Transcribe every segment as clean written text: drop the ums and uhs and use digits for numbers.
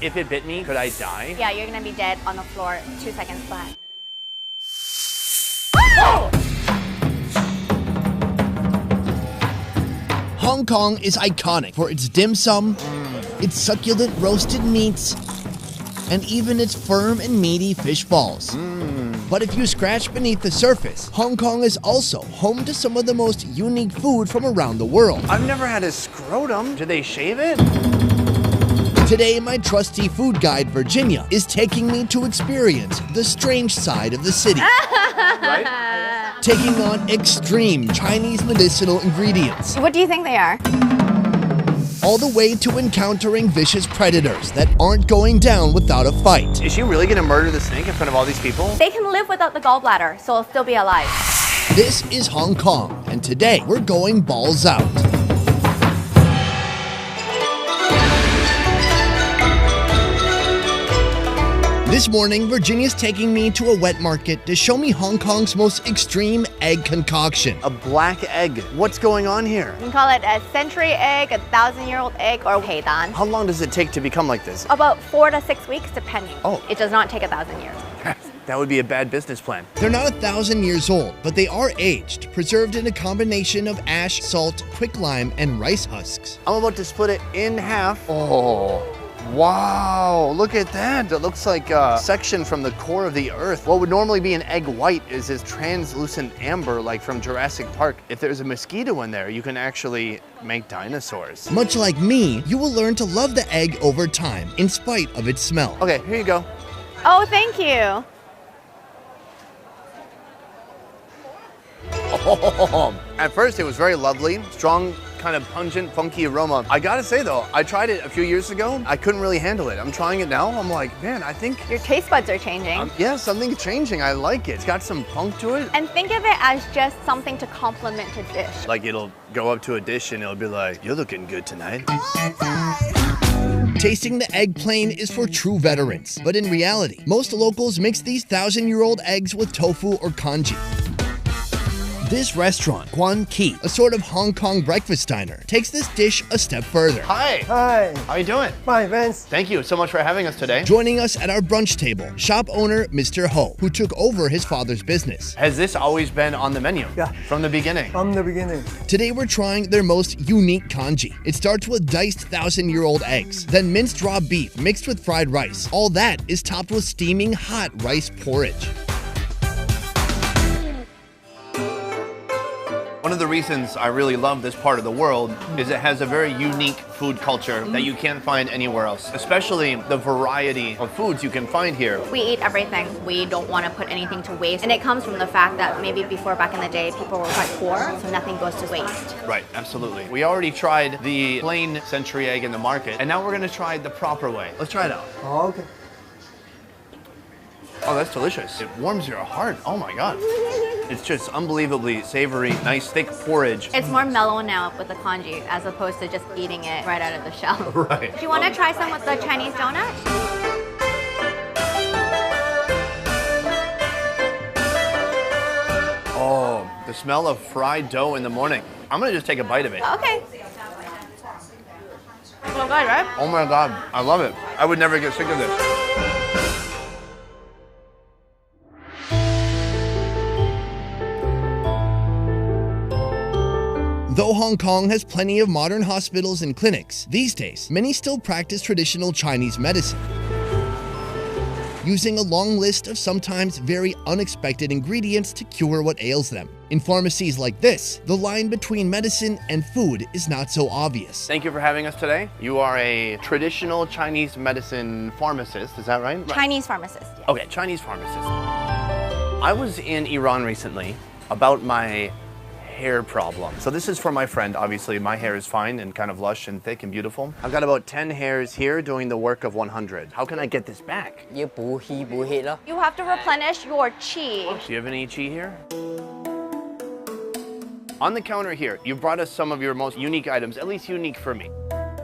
If it bit me, could I die? Yeah, you're gonna be dead on the floor 2 seconds flat. Hong Kong is iconic for its dim sum, its succulent roasted meats, and even its firm and meaty fish balls. But if you scratch beneath the surface, Hong Kong is also home to some of the most unique food from around the world. I've never had a scrotum. Do they shave it? Today, my trusty food guide, Virginia, is taking me to experience the strange side of the city. Right? Taking on extreme Chinese medicinal ingredients, What do you think they are? all the way to encountering vicious predators that aren't going down without a fight. Is she really gonna murder the snake in front of all these people? They can live without the gallbladder, so it'll still be alive. This is Hong Kong, and today we're going balls out. This morning, Virginia's taking me to a wet market to show me Hong Kong's most extreme egg concoction. A black egg. What's going on here? You can call it a century egg, a 1,000-year-old egg, or heidan. How long does it take to become like this? About 4 to 6 weeks, depending. Oh. It does not take 1,000 years. That would be a bad business plan. They're not 1,000 years old, but they are aged, preserved in a combination of ash, salt, quicklime, and rice husks. I'm about to split it in half. Oh, wow, look at that. It looks like a section from the core of the earth. What would normally be an egg white is this translucent amber, like from Jurassic Park. If there's a mosquito in there, you can actually make dinosaurs. Much like me, you will learn to love the egg over time, in spite of its smell. Okay, here you go. Oh, thank you. Oh, at first it was very lovely, strong, kind of pungent, funky aroma. I gotta say though, I tried it a few years ago. I couldn't really handle it. I'm trying it now. I'm like, man, I think, Your taste buds are changing. yeah, something's changing. I like it. It's got some punk to it. And think of it as just something to complement a dish. Like it'll go up to a dish and it'll be like, you're looking good tonight. Tasting the egg plain is for true veterans, but in reality, most locals mix these 1,000-year-old eggs with tofu or congee. This restaurant, Guan Ki, a sort of Hong Kong breakfast diner, takes this dish a step further. Hi. Hi, How you doing? my friends. Thank you so much for having us today. Joining us at our brunch table, shop owner Mr. Ho, who took over his father's business. Has this always been on the menu? Yeah. From the beginning? From the beginning. Today we're trying their most unique congee. It starts with diced 1,000-year-old eggs, then minced raw beef mixed with fried rice. All that is topped with steaming hot rice porridge. One of the reasons I really love this part of the world is it has a very unique food culture that you can't find anywhere else, especially the variety of foods you can find here. We eat everything. We don't want to put anything to waste. And it comes from the fact that maybe before, back in the day, people were quite poor, so nothing goes to waste. Right, absolutely. We already tried the plain century egg in the market, and now we're gonna try the proper way. Let's try it out. Oh, okay. Oh, that's delicious. It warms your heart. Oh my God. It's just unbelievably savory, nice thick porridge. It's more mellow now with the congee as opposed to just eating it right out of the shell. Right. Do you want to try some with the Chinese donut? Oh, the smell of fried dough in the morning. I'm gonna just take a bite of it. Okay. So good, right? Oh my God, I love it. I would never get sick of this. Though Hong Kong has plenty of modern hospitals and clinics, these days, many still practice traditional Chinese medicine, using a long list of sometimes very unexpected ingredients to cure what ails them. In pharmacies like this, the line between medicine and food is not so obvious. Thank you for having us today. You are a traditional Chinese medicine pharmacist, is that right? Chinese pharmacist. Yeah. Okay, Chinese pharmacist. I was in Iran recently about my hair problem. So this is for my friend, obviously. My hair is fine and kind of lush and thick and beautiful. I've got about 10 hairs here doing the work of 100. How can I get this back? 要補氣補血咯。 You have to replenish your qi. Do you have any chi here? On the counter here, you brought us some of your most unique items, at least unique for me.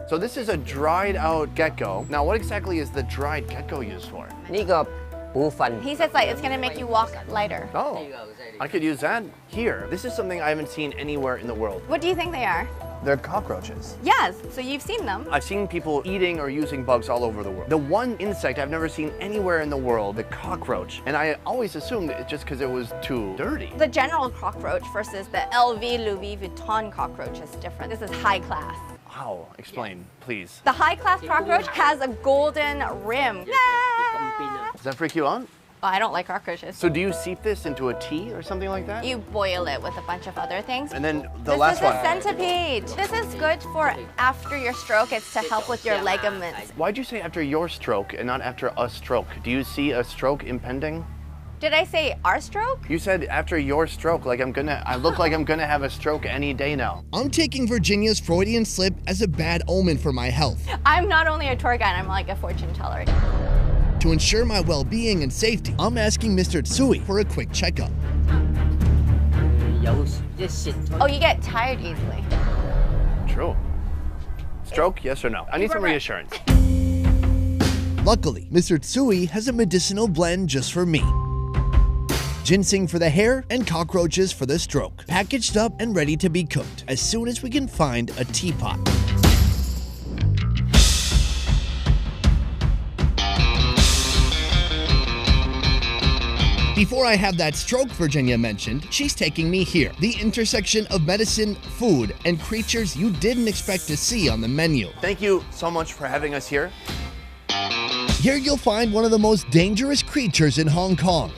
So this is a dried out gecko. Now what exactly is the dried gecko used for? 呢個補瞓。 He says like it's gonna make you walk lighter. Oh, I could use that here. This is something I haven't seen anywhere in the world. What do you think they are? They're cockroaches. Yes, so you've seen them. I've seen people eating or using bugs all over the world. The one insect I've never seen anywhere in the world, the cockroach, and I always assumed it's just because it was too dirty. The general cockroach versus the LV Louis Vuitton cockroach is different. This is high class. How? Explain, please. The high class cockroach has a golden rim. Does that freak you out? Oh, I don't like cockroaches. So do you seep this into a tea or something like that? You boil it with a bunch of other things. And then the This last is one. a centipede. This is good for after your stroke. It's to help with your ligaments. Why'd you say after your stroke and not after a stroke? Do you see a stroke impending? Did I say our stroke? You said after your stroke, like I look like I'm gonna have a stroke any day now. I'm taking Virginia's Freudian slip as a bad omen for my health. I'm not only a tour guide, I'm like a fortune teller. To ensure my well-being and safety, I'm asking Mr. Tsui for a quick checkup. Oh, you get tired easily. True. Stroke, yes or no? I need some reassurance. Luckily, Mr. Tsui has a medicinal blend just for me. Ginseng for the hair and cockroaches for the stroke. Packaged up and ready to be cooked as soon as we can find a teapot. Before I have that stroke Virginia mentioned, she's taking me here, the intersection of medicine, food, and creatures you didn't expect to see on the menu. Thank you so much for having us here. Here you'll find one of the most dangerous creatures in Hong Kong.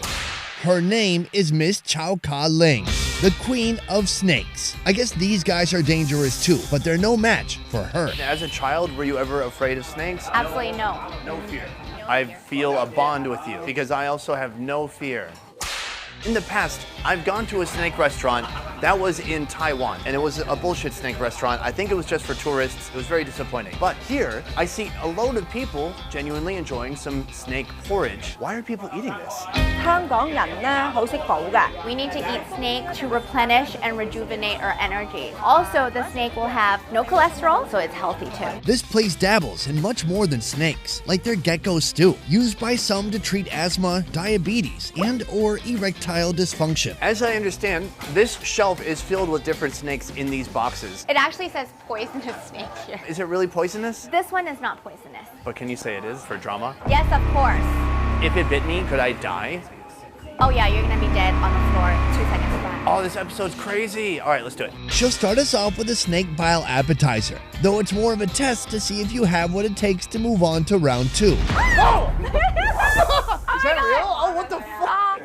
Her name is Miss Chow Ka Ling, the queen of snakes. I guess these guys are dangerous too, but they're no match for her. As a child, were you ever afraid of snakes? Absolutely no. No fear. I feel a bond with you because I also have no fear. In the past, I've gone to a snake restaurant that was in Taiwan, and it was a bullshit snake restaurant. I think it was just for tourists. It was very disappointing. But here, I see a load of people genuinely enjoying some snake porridge. Why are people eating this? 香港人咧好識補㗎。 We need to eat snake to replenish and rejuvenate our energy. Also, the snake will have no cholesterol, so it's healthy too. This place dabbles in much more than snakes, like their gecko stew, used by some to treat asthma, diabetes, and/or erectile dysfunction. As I understand, this shelf is filled with different snakes in these boxes. It actually says poisonous snake here. Is it really poisonous? This one is not poisonous. But can you say it is for drama? Yes, of course. If it bit me, could I die? Oh yeah, you're gonna be dead on the floor 2 seconds flat. Oh, this episode's crazy. All right, let's do it. She'll start us off with a snake bile appetizer, though it's more of a test to see if you have what it takes to move on to round 2. Whoa! Is that real? Oh, what the fuck?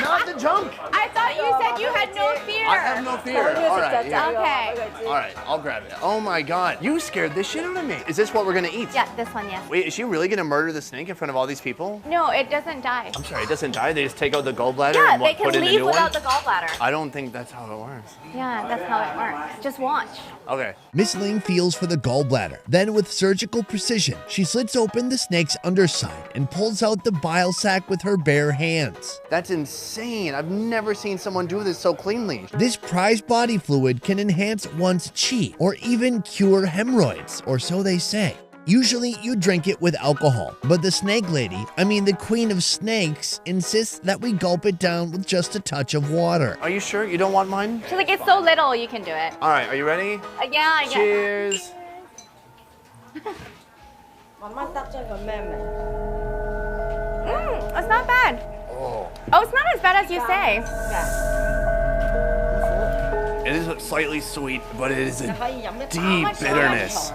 Not the junk. I thought you said you had no fear. I have no fear. All right, yeah. Okay. All right, I'll grab it. Oh my God, you scared the shit out of me. Is this what we're gonna eat? Yeah, this one, yes. Wait, is she really gonna murder the snake in front of all these people? No, it doesn't die. I'm sorry, it doesn't die. They just take out the gallbladder Yeah, and they can put in a leave new without one. the gallbladder. I don't think that's how it works. Yeah, that's how it works. Just watch. Okay. Miss Ling feels for the gallbladder. Then, with surgical precision, she slits open the snake's underside and pulls out the bile sac with her bare hands. That's insane. I've never seen someone do this so cleanly. This prized body fluid can enhance one's chi or even cure hemorrhoids, or so they say. Usually you drink it with alcohol, but the snake lady, the queen of snakes, insists that we gulp it down with just a touch of water. Are you sure you don't want mine? She's like, it's so little, you can do it. All right, are you ready? Yeah, I guess. Cheers. 媽媽得咗個咩味？ It's not bad. Oh, it's not as bad as you say. It is slightly sweet, but it is a 可以飲一 deep bitterness.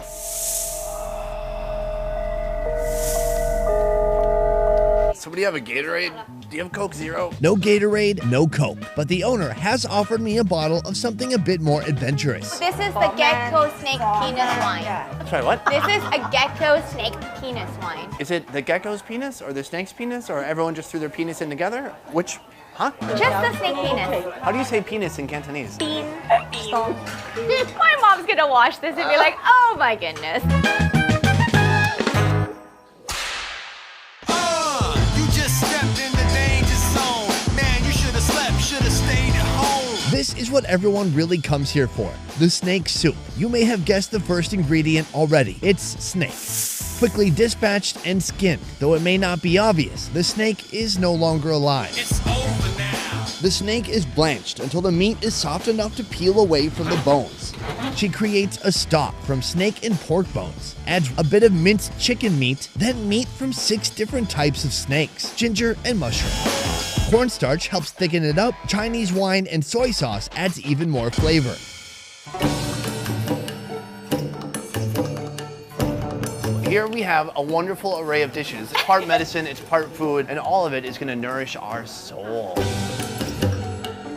So what do you have, a Gatorade? Do you have Coke Zero? No Gatorade, no Coke, but the owner has offered me a bottle of something a bit more adventurous. This is the gecko snake penis wine. Sorry, what? This is a gecko snake penis wine. Is it the gecko's penis or the snake's penis or everyone just threw their penis in together? Which, huh? Just the snake penis. How do you say penis in Cantonese? Bean. My mom's gonna watch this and be like, oh my goodness. This is what everyone really comes here for, the snake soup. You may have guessed the first ingredient already. It's snake. Quickly dispatched and skinned. Though it may not be obvious, the snake is no longer alive. It's over now. The snake is blanched until the meat is soft enough to peel away from the bones. She creates a stock from snake and pork bones, adds a bit of minced chicken meat, then meat from 6 different types of snakes, ginger, and mushroom. Cornstarch helps thicken it up. Chinese wine and soy sauce adds even more flavor. Here we have a wonderful array of dishes. It's part medicine, it's part food, and all of it is gonna nourish our soul.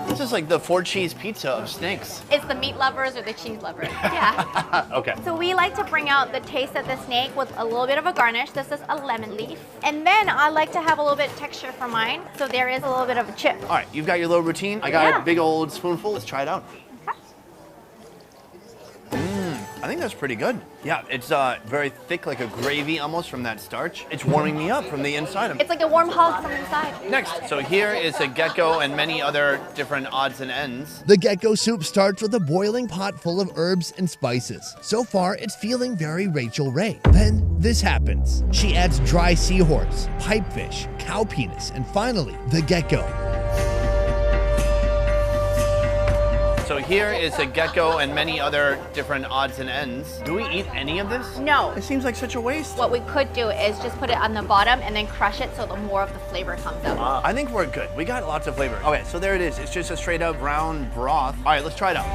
This is like the 4-cheese pizza of snakes. It's the meat lovers or the cheese lovers. Yeah. Okay. So we like to bring out the taste of the snake with a little bit of a garnish. This is a lemon leaf. And then I like to have a little bit of texture for mine. So there is a little bit of a chip. All right, you've got your little routine. I got Yeah. a big old spoonful. Let's try it out. Okay. I think that's pretty good. Yeah, it's very thick, like a gravy almost from that starch. It's warming me up from the inside. It's like a warm hug from inside. Next, so here is a gecko and many other different odds and ends. The gecko soup starts with a boiling pot full of herbs and spices. So far, it's feeling very Rachel Ray. Then this happens. She adds dry seahorse, pipefish, cow penis, and finally, the gecko. So here is a gecko and many other different odds and ends. Do we eat any of this? No. It seems like such a waste. What we could do is just put it on the bottom and then crush it so the more of the flavor comes out. I think we're good. We got lots of flavor. Okay, so there it is. It's just a straight up brown broth. All right, let's try it out.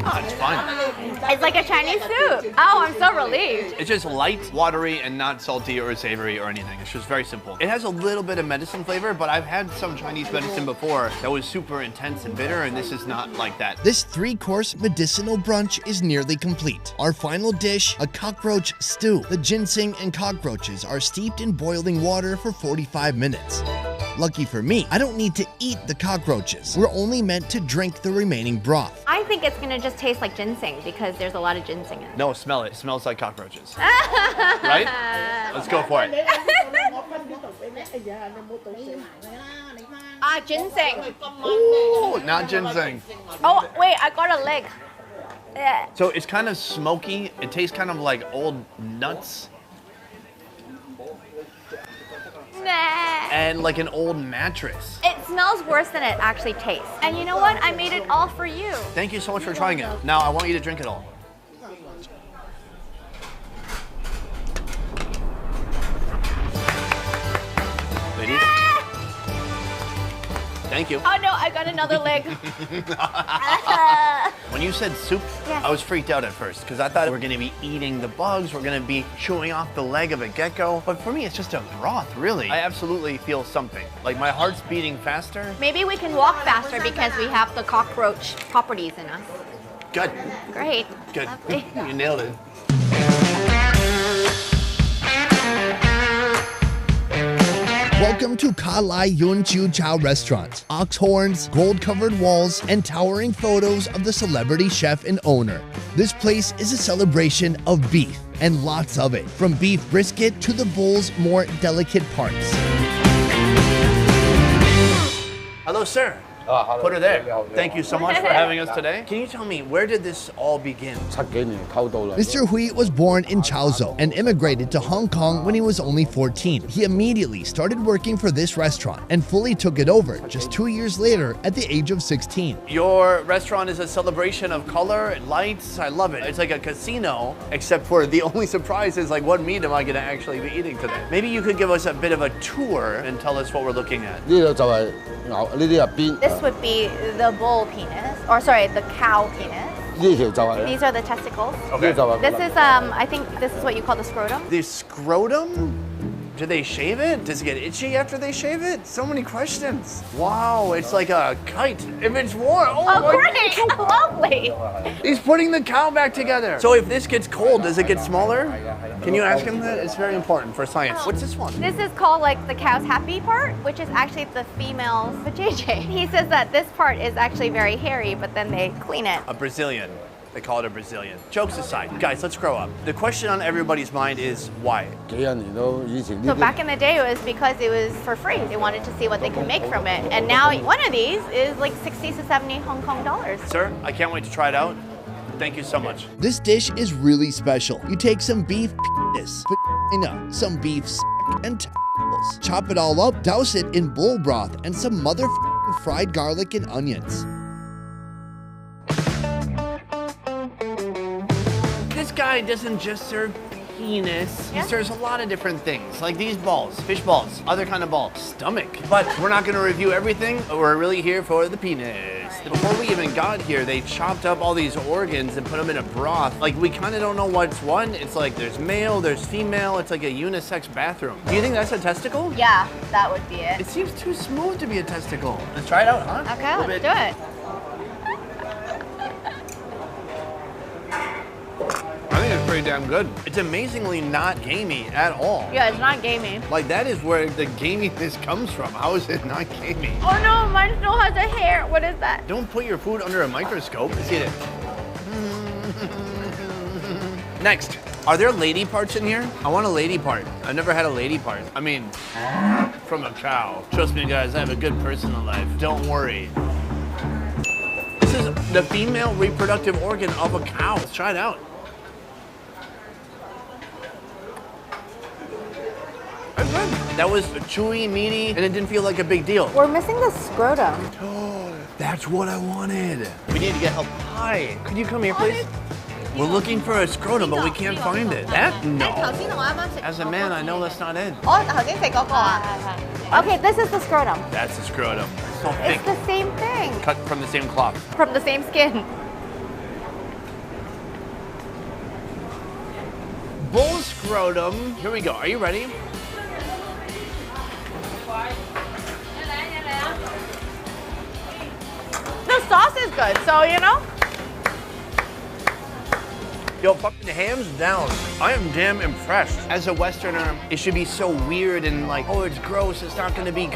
Ah, it's fine. It's like a Chinese soup. Oh, I'm so relieved. It's just light, watery, and not salty or savory or anything. It's just very simple. It has a little bit of medicine flavor, but I've had some Chinese medicine before that was super intense and bitter, and this is not like that. This 3-course medicinal brunch is nearly complete. Our final dish, a cockroach stew. The ginseng and cockroaches are steeped in boiling water for 45 minutes. Lucky for me, I don't need to eat the cockroaches. We're only meant to drink the remaining broth. I think it's gonna just taste like ginseng because there's a lot of ginseng in it. No, smell it. It smells like cockroaches. Right? Let's go for it. Ah, ginseng. Ooh, not ginseng. Oh, wait, I got a leg. Yeah. So it's kind of smoky. It tastes kind of like old nuts Nah. and like an old mattress. It smells worse than it actually tastes. And you know what? I made it all for you. Thank you so much for trying it. Now I want you to drink it all. Ladies. Thank you. Oh no, I got another leg. When you said soup, Yes. I was freaked out at first because I thought we're gonna be eating the bugs, we're gonna be chewing off the leg of a gecko. But for me, it's just a broth, really. I absolutely feel something. Like my heart's beating faster. Maybe we can walk faster because we have the cockroach properties in us. Good, Great. good. Lovely. You nailed it. Welcome to Ka Lai Yun Chu Chow Restaurant. Ox horns, gold-covered walls, and towering photos of the celebrity chef and owner. This place is a celebration of beef, and lots of it, from beef brisket to the bull's more delicate parts. Hello, sir. hello. Put her there. Yeah. Thank you so much for having us today. Can you tell me, where did this all begin? 7幾年溝到啦。 Mr. Hui was born in Chaozhou and immigrated to Hong Kong when he was only 14. He immediately started working for this restaurant and fully took it over just 2 years later at the age of 16. Your restaurant is a celebration of color and lights. I love it. It's like a casino, except for the only surprise is like, what meat am I gonna actually be eating today? Maybe you could give us a bit of a tour and tell us what we're looking at. 呢度就係牛，呢啲入邊， This would be the bull penis, or sorry, the cow penis. 呢條就係 These are the testicles. 呢個就係 This is, I think this is what you call the scrotum. The scrotum? Do they shave it? Does it get itchy after they shave it? So many questions. Wow, it's like a kite. If it's warm, oh, Oh, my great! Lovely! He's putting the cow back together. So if this gets cold, does it get smaller? Can you ask him that? It's very important for science. What's this one? This is called like the cow's happy part, which is actually the female's vajayjay. He says that this part is actually very hairy, but then they clean it. A Brazilian. They call it a Brazilian. Jokes aside, guys, let's grow up. The question on everybody's mind is why? 幾廿年都以前 So 呢啲 back in the day, it was because it was for free. They wanted to see what they can make from it. And now one of these is like 60 to 70 Hong Kong dollars. Sir, I can't wait to try it out. Thank you so much. This dish is really special. You take some beef penis, some beef and tacos, chop it all up, douse it in bull broth and some fried garlic and onions. This guy doesn't just serve penis. Yeah. He serves a lot of different things, like these balls, fish balls, other kind of ball, stomach. But we're not gonna review everything. We're really here for the penis. Before we even got here, they chopped up all these organs and put them in a broth. Like, we kind of don't know what's one. It's like there's male, there's female. It's like a unisex bathroom. Do you think that's a testicle? Yeah, that would be it. It seems too smooth to be a testicle. Let's try it out, huh? Okay, let's do it. I think it's pretty damn good. It's amazingly not gamey at all. Yeah, it's not gamey. Like, that is where the gaminess comes from. How is it not gamey? Oh no, mine still has a hair. What is that? Don't put your food under a microscope. Let's eat it. Next, are there lady parts in here? I want a lady part. I've never had a lady part. I mean, from a cow. Trust me, guys, I have a good personal life. Don't worry. This is the female reproductive organ of a cow. Let's try it out. That's good. That was chewy, meaty, and it didn't feel like a big deal. We're missing the scrotum. That's what I wanted. We need to get help. Hi, could you come here, please? We're looking for a scrotum, but we can't find it. That? No. As a man, I know that's not it. Okay, this is the scrotum. That's the scrotum. It's so thick. It's the same thing. Cut from the same cloth. From the same skin. Bull scrotum. Here we go. Are you ready? The sauce is good, so you know. Yo, fucking hands down. I am damn impressed. As a Westerner, it should be so weird and like, oh, it's gross. It's not gonna be good.